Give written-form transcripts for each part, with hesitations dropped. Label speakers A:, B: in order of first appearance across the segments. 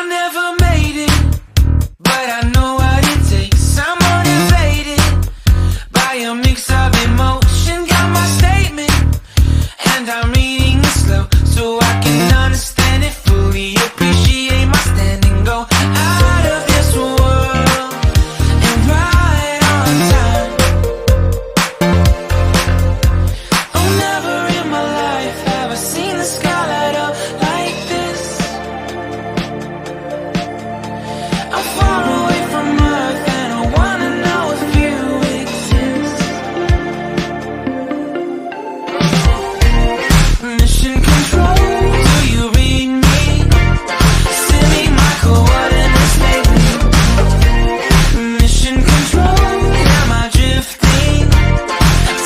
A: I never made it, but I know what it takes. I'm motivated by a mix of emotion. Got my statement, and I'm reading it slow so I can understand it fully. Appreciate my standing, go out of this world and right on time. Oh, never in my life have I seen the sky light up like this. I'm far away from Earth and I wanna know if you exist. Mission control, do you read me? Send me my coordinates lately. Mission control, am I drifting?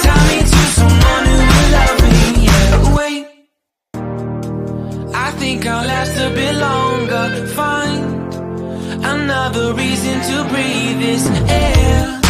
A: Tie me to someone who will love me. Yeah, wait, I think I'll last a bit longer. Find another reason to breathe this air.